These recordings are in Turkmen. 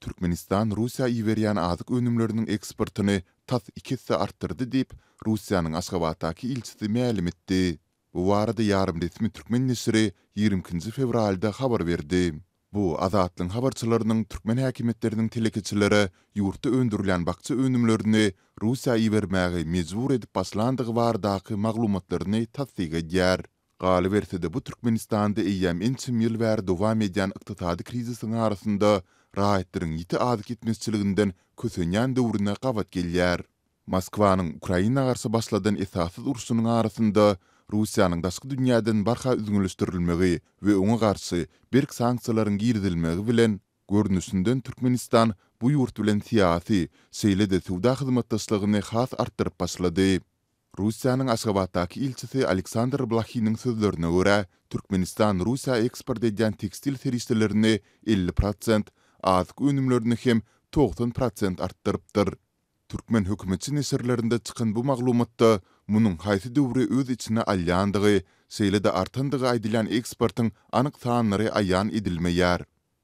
Türkmenistan Russiýa iýerýän azyk önümleriniň eksportyny tas 2 hisse artdyrdy diýip Russiýanyň Aşgabatdaky ilçisi mälim etdi. Bu barada ýarym resmi türkmen nesiri 20 fevralda habar berdi. Bu Azatlyň habarçylarynyň türkmen häkimetleriniň telekeçilere ýurtda öndürilen bakça önümlerini Russiýa iýermäge mejbur edip başlandygy baradaky maglumatlaryny tasdik edýär. Galy berse-de bu Türkmenistanda eýýäm ençim ýyl bäri dowam edýän ykdysady krizisiň arasynda raýatlaryň ýiti adyk etmezçiliginden kösenýän döwrüne gabat gelýär. Moskwanyň Ukraina garşy başladan esassız urşunyň arasynda Russiýanyň daşky dünýäden barha üzgünleşdirilmegi we oňa garşy berk sanksiýalaryň girdilmegi bilen görnüşinden Türkmenistan bu ýurt bilen siýasy, şeýle-de sowda hyzmatdaşlygyny has artdyryp başlady. Russiýanyň Aşgabatdaky ilçisi Aleksandr Blahinin sözlerine görä, Türkmenistan Russiýa eksport edýän tekstil serişdelerini 50%, azyk önümlerini hem 90% artdyrypdyr. Türkmen hökümetçi nesirlerinde çykan bu maglumatda munyň haýsy döwri öz içine alýandygy, şeýle-de artandygy aýdylan eksportyň anyk sanlary aýan edilmeýär.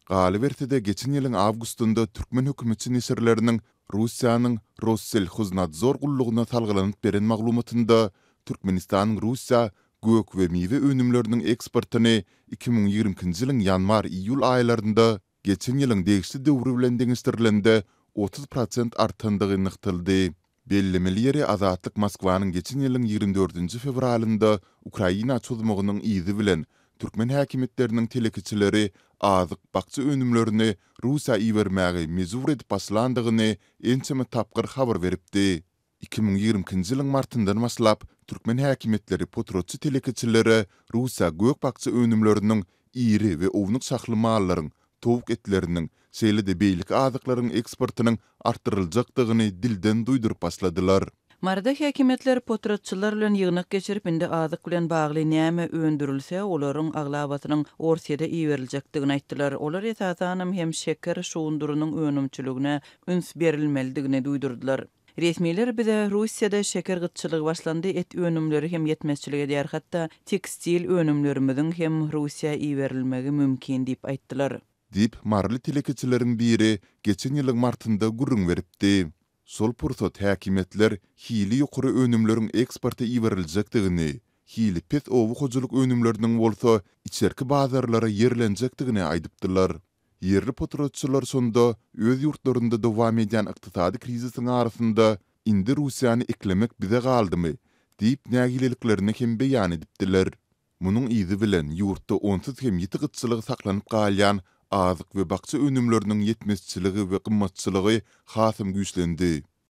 Galy berse-de geçen ýylyň awgustunda Türkmen hökümetçi nesirleriniň Russiýanyň Rossельхознадзор gullugyna salgylanyp beren maglumatynda Türkmenistanyň Russiýa gök we miwe önümleriniň eksportyny 2020-nji ýylyň ýanwar-iýul aýlarynda geçen ýylyň degişli döwri bilen deňişdirilende 30% artandygy nykdyldy. Bellemeli ýeri Azatlyk Moskwanyň geçen ýylyň 24 fevralynda Ukraina çözümüniň izi bilen Türkmen häkimetleriniň telekeçileri azyk bakça önümlerini Russiýa iýermäge mejbur edip başlandygyny ençeme tapgyr habar beripdi. 2020-nji ýylyň martyndan başlap Türkmen häkimetleri potrotçy telekeçilere Russiýa gök bakça önümleriniň iri we ownuk şahly mallaryň, towuk etleriniň, şeýle-de beýlik azyklaryň eksportynyň artdyryljakdygyny dilden duýdurup başladylar. Marda häkimetler potrotçylar bilen ýygnak geçirip indi azyk bilen bagly näme öndürilse olaryň aglabatynyň orsiýada iýeriljakdygyny aýtdylar. Olar esasanam hem şeker şuwundurunyň önümçiligine üns berilmelidigini duýdurdylar. Resmiler bize Russiýada şeker gytçylygy başlandy, et önümleri hem yetmezçilik edýär, hatda tekstil önümlerimiziň hem Russiýa iýerilmegi mümkin diýip aýtdylar. Dip marly telekeçileriň biri geçen ýylyň martynda gurrun beripdi. Sol pursat häkimetler hili ýokary önümleriň eksporty iýeriljakdygyny, hili pes owu hojuluk önümleriniň bolsa içerki bazarlara ýerlenjakdygyny aýdypdylar. Yerli potrotçylar sonda öz ýurtlarynda dowam edýän ykdysady krizisiň arasynda indi Russiýany eklemek bize galdymy diýip nägileliklerini hem beýan edipdiler. Munyň izi bilen ýurtda onsuz hem ýiti gytçylygy saklanyp galýan azyk we bakça önümleriniň yetmezçiligi we gymmatçylygy hasym güýçlendi.